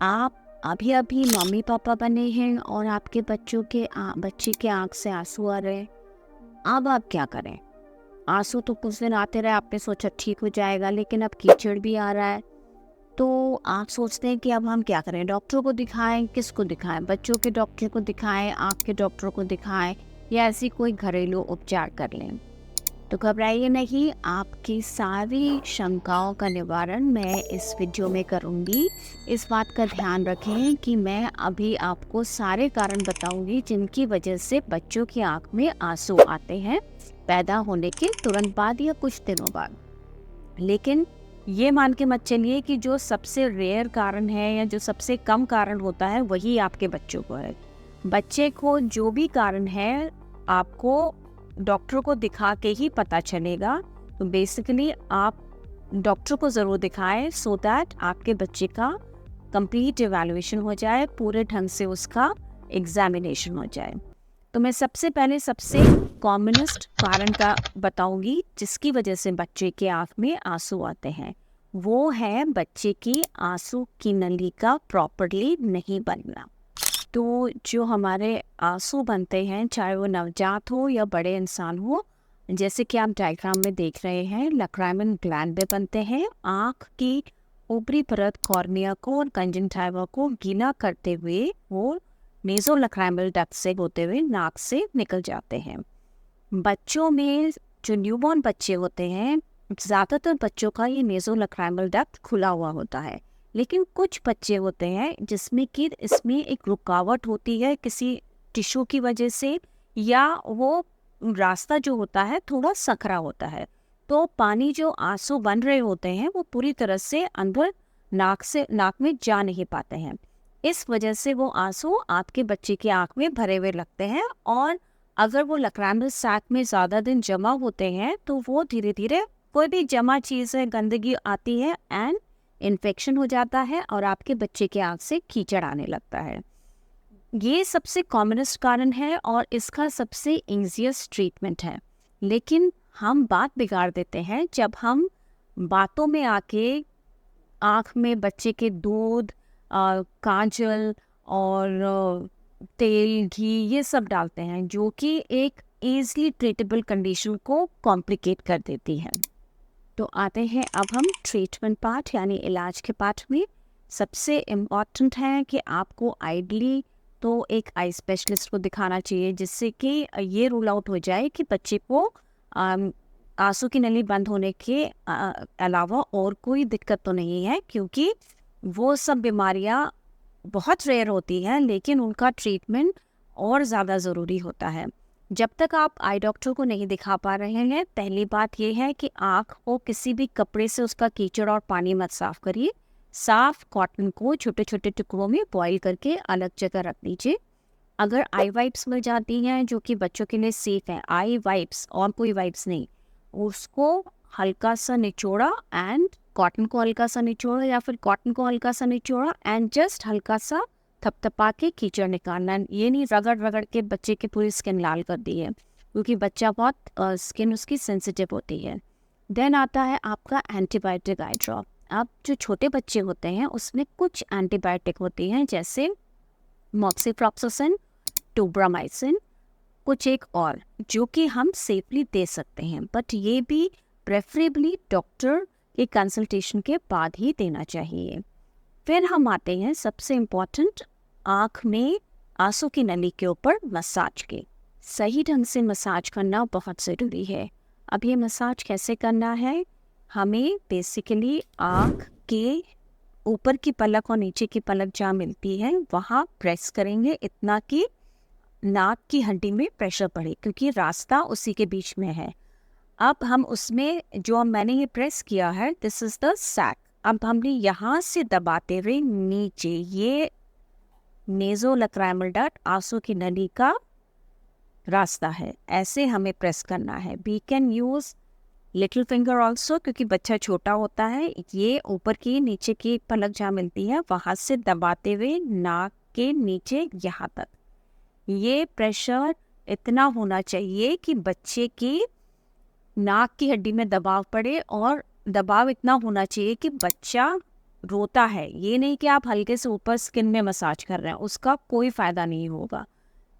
आप अभी अभी मम्मी पापा बने हैं और आपके बच्चे के आंख से आंसू आ रहे हैं। अब आप क्या करें? आंसू तो कुछ दिन आते रहे, आपने सोचा ठीक हो जाएगा, लेकिन अब कीचड़ भी आ रहा है। तो आप सोचते हैं कि अब हम क्या करें? डॉक्टर को दिखाएं? किसको दिखाएं? बच्चों के डॉक्टर को दिखाएं, आँख के डॉक्टर को दिखाएं, या ऐसी कोई घरेलू उपचार कर लें? तो घबराइए नहीं, आपकी सारी शंकाओं का निवारण मैं इस वीडियो में करूंगी। इस बात का ध्यान रखें कि मैं अभी आपको सारे कारण बताऊंगी जिनकी वजह से बच्चों की आंख में आंसू आते हैं पैदा होने के तुरंत बाद या कुछ दिनों बाद। लेकिन ये मान के मत चलिए कि जो सबसे रेयर कारण है या जो सबसे कम कारण होता है वही आपके बच्चों को है। बच्चे को जो भी कारण है आपको डॉक्टर को दिखा के ही पता चलेगा। तो बेसिकली आप डॉक्टर को ज़रूर दिखाएं सो दैट आपके बच्चे का कंप्लीट इवैल्यूएशन हो जाए, पूरे ढंग से उसका एग्जामिनेशन हो जाए। तो मैं सबसे पहले सबसे कॉमनेस्ट कारण का बताऊंगी जिसकी वजह से बच्चे के आँख में आंसू आते हैं। वो है बच्चे की आंसू की नली का प्रॉपरली नहीं बनना। तो जो हमारे आंसू बनते हैं, चाहे वो नवजात हो या बड़े इंसान हो, जैसे कि आप डायग्राम में देख रहे हैं, लक्राइमल ग्लैंड में बनते हैं। आँख की ऊपरी परत कॉर्निया को और कंजंक्टिवा को गीला करते हुए वो नेज़ोलक्राइमल डक्ट से होते हुए नाक से निकल जाते हैं। बच्चों में जो न्यूबॉर्न बच्चे होते हैं, ज़्यादातर बच्चों का ये नेज़ोलक्राइमल डक्ट खुला हुआ होता है, लेकिन कुछ बच्चे होते हैं जिसमें कि इसमें एक रुकावट होती है किसी टिश्यू की वजह से, या वो रास्ता जो होता है थोड़ा सकरा होता है। तो पानी जो आंसू बन रहे होते हैं वो पूरी तरह से अंदर नाक में जा नहीं पाते हैं। इस वजह से वो आंसू आपके बच्चे की आंख में भरे हुए लगते हैं, और अगर वो लक्राइमल सैक में ज़्यादा दिन जमा होते हैं तो वो धीरे धीरे कोई भी जमा चीज़ है, गंदगी आती है एंड इन्फेक्शन हो जाता है और आपके बच्चे के आँख से कीचड़ आने लगता है। ये सबसे कॉमनेस्ट कारण है और इसका सबसे ईजिएस्ट ट्रीटमेंट है। लेकिन हम बात बिगाड़ देते हैं जब हम बातों में आके आँख में बच्चे के दूध, काजल और तेल, घी ये सब डालते हैं, जो कि एक ईजली ट्रीटेबल कंडीशन को कॉम्प्लिकेट कर देती है। तो आते हैं अब हम ट्रीटमेंट पार्ट यानी इलाज के पार्ट में। सबसे इम्पॉर्टेंट है कि आपको आइडली तो एक आई स्पेशलिस्ट को दिखाना चाहिए, जिससे कि ये रूल आउट हो जाए कि बच्चे को आंसू की नली बंद होने के अलावा और कोई दिक्कत तो नहीं है, क्योंकि वो सब बीमारियां बहुत रेयर होती हैं लेकिन उनका ट्रीटमेंट और ज़्यादा ज़रूरी होता है। जब तक आप आई डॉक्टर को नहीं दिखा पा रहे हैं, पहली बात यह है कि आँख को किसी भी कपड़े से उसका कीचड़ और पानी मत साफ करिए। साफ कॉटन को छोटे छोटे टुकड़ों में बॉईल करके अलग जगह रख दीजिए। अगर आई वाइप्स मिल जाती हैं जो कि बच्चों के लिए सेफ है, आई वाइप्स और कोई वाइप्स नहीं, उसको हल्का सा निचोड़ा एंड कॉटन को हल्का सा निचोड़ा या फिर कॉटन को हल्का सा निचोड़ा एंड जस्ट हल्का सा थपथपा के कीचड़ निकालना। ये नहीं रगड़ रगड़ के बच्चे की पूरी स्किन लाल कर दी है, क्योंकि बच्चा बहुत स्किन उसकी सेंसिटिव होती है। देन आता है आपका एंटीबायोटिक आई ड्रॉप। अब जो छोटे बच्चे होते हैं उसमें कुछ एंटीबायोटिक होती हैं, जैसे मॉक्सीफ्लॉक्सासिन, टोब्रामाइसिन, कुछ एक और, जो कि हम सेफली दे सकते हैं, बट ये भी प्रेफरेबली डॉक्टर के कंसल्टेशन के बाद ही देना चाहिए। फिर हम आते हैं सबसे इम्पॉर्टेंट, आँख में आंसू की नली के ऊपर मसाज के। सही ढंग से मसाज करना बहुत ज़रूरी है। अब ये मसाज कैसे करना है? हमें बेसिकली आँख के ऊपर की पलक और नीचे की पलक जहाँ मिलती है वहाँ प्रेस करेंगे, इतना कि नाक की हड्डी में प्रेशर पड़े, क्योंकि रास्ता उसी के बीच में है। अब हम उसमें जो मैंने ये प्रेस किया है, दिस इज़ द सैक। अब हमने यहाँ से दबाते हुए नीचे, ये नेज़ोलक्राइमल डक्ट आंसू की नली का रास्ता है, ऐसे हमें प्रेस करना है। We can use little finger also, क्योंकि बच्चा छोटा होता है। ये ऊपर की नीचे की पलक जहाँ मिलती है वहाँ से दबाते हुए नाक के नीचे यहाँ तक। ये प्रेशर इतना होना चाहिए कि बच्चे की नाक की हड्डी में दबाव पड़े, और दबाव इतना होना चाहिए कि बच्चा रोता है, ये नहीं कि आप हल्के से ऊपर स्किन में मसाज कर रहे हैं, उसका कोई फ़ायदा नहीं होगा।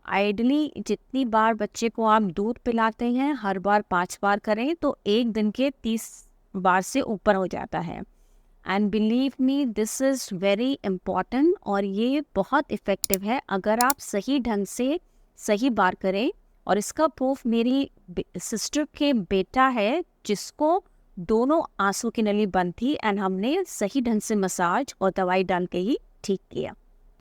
आइडली जितनी बार बच्चे को आप दूध पिलाते हैं, हर बार 5 बार करें तो एक दिन के 30 बार से ऊपर हो जाता है। And believe me, this is very important और ये बहुत इफ़ेक्टिव है अगर आप सही ढंग से सही बार करें। और इसका प्रूफ मेरी सिस्टर के बेटा है जिसको दोनों आंसू की नली बंद थी एंड हमने सही ढंग से मसाज और दवाई डाल के ही ठीक किया।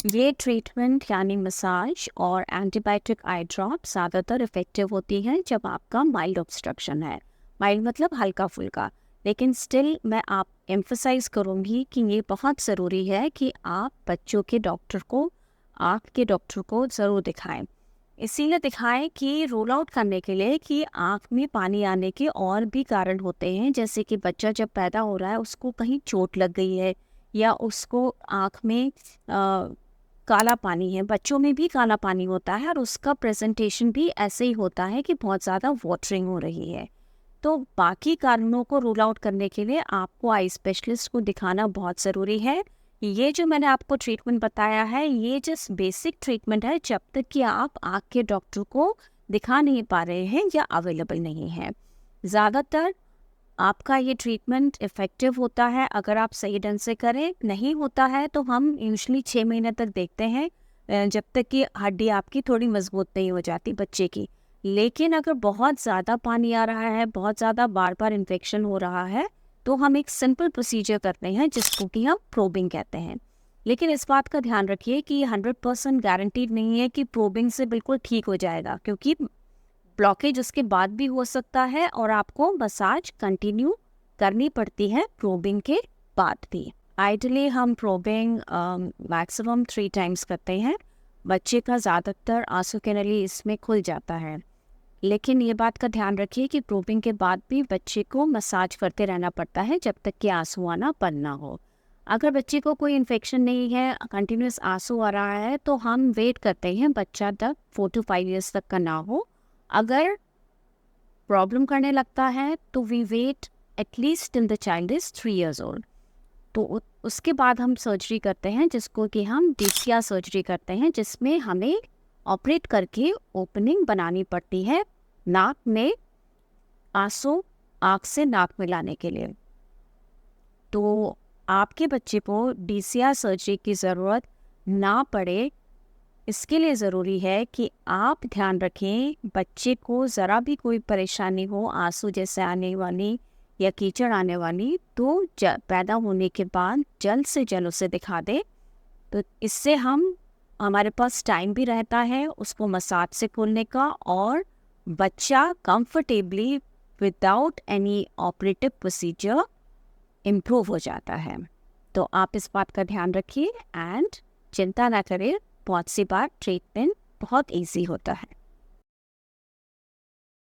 ये ट्रीटमेंट यानी मसाज और एंटीबायोटिक आई ड्रॉप ज़्यादातर इफ़ेक्टिव होती हैं जब आपका माइल्ड ऑब्स्ट्रक्शन है। माइल्ड मतलब हल्का फुल्का, लेकिन स्टिल मैं आप एम्फसाइज़ करूँगी कि ये बहुत ज़रूरी है कि आप बच्चों के डॉक्टर को, आँख के डॉक्टर को ज़रूर दिखाएं। इसीलिए दिखाएं कि रोल आउट करने के लिए कि आँख में पानी आने के और भी कारण होते हैं, जैसे कि बच्चा जब पैदा हो रहा है उसको कहीं चोट लग गई है या उसको आँख में काला पानी है। बच्चों में भी काला पानी होता है और उसका प्रेजेंटेशन भी ऐसे ही होता है कि बहुत ज़्यादा वाटरिंग हो रही है। तो बाकी कारणों को रूल आउट करने के लिए आपको आई स्पेशलिस्ट को दिखाना बहुत ज़रूरी है। ये जो मैंने आपको ट्रीटमेंट बताया है ये जस्ट बेसिक ट्रीटमेंट है जब तक कि आप आँख के डॉक्टर को दिखा नहीं पा रहे हैं या अवेलेबल नहीं है। ज़्यादातर आपका ये ट्रीटमेंट इफ़ेक्टिव होता है अगर आप सही ढंग से करें। नहीं होता है तो हम यूजुअली 6 महीने तक देखते हैं, जब तक कि हड्डी आपकी थोड़ी मजबूत नहीं हो जाती बच्चे की। लेकिन अगर बहुत ज़्यादा पानी आ रहा है, बहुत ज़्यादा बार बार इन्फेक्शन हो रहा है, तो हम एक सिंपल प्रोसीजर करते हैं जिसको कि हम प्रोबिंग कहते हैं। लेकिन इस बात का ध्यान रखिए कि 100% गारंटीड नहीं है कि प्रोबिंग से बिल्कुल ठीक हो जाएगा, क्योंकि ब्लॉकेज उसके बाद भी हो सकता है और आपको मसाज कंटिन्यू करनी पड़ती है प्रोबिंग के बाद भी। आइडली हम प्रोबिंग मैक्सिमम 3 टाइम्स करते हैं। बच्चे का ज़्यादातर आंसू के नली इसमें खुल जाता है, लेकिन ये बात का ध्यान रखिए कि प्रोबिंग के बाद भी बच्चे को मसाज करते रहना पड़ता है जब तक कि आंसू आना बंद ना हो। अगर बच्चे को कोई इन्फेक्शन नहीं है, कंटिन्यूस आंसू आ रहा है, तो हम वेट करते हैं बच्चा तक 4 to 5 ईयर्स तक का ना हो। अगर प्रॉब्लम करने लगता है तो we wait at least till the child is 3 years old। तो उसके बाद हम सर्जरी करते हैं जिसको कि हम DCR सर्जरी करते हैं, जिसमें हमें ऑपरेट करके ओपनिंग बनानी पड़ती है नाक में आंसू आँख से नाक में लाने के लिए। तो आपके बच्चे को DCR सर्जरी की ज़रूरत ना पड़े, इसके लिए ज़रूरी है कि आप ध्यान रखें बच्चे को ज़रा भी कोई परेशानी हो, आंसू जैसे आने वाली या कीचड़ आने वाली, तो पैदा होने के बाद जल्द से जल्द उसे दिखा दें। तो इससे हमारे पास टाइम भी रहता है उसको मसाज से खोलने का, और बच्चा comfortably without any operative procedure improve हो जाता है। तो आप इस बात का ध्यान रखिए एंड चिंता ना करें, बहुत सी बार ट्रीटमेंट बहुत इजी होता है।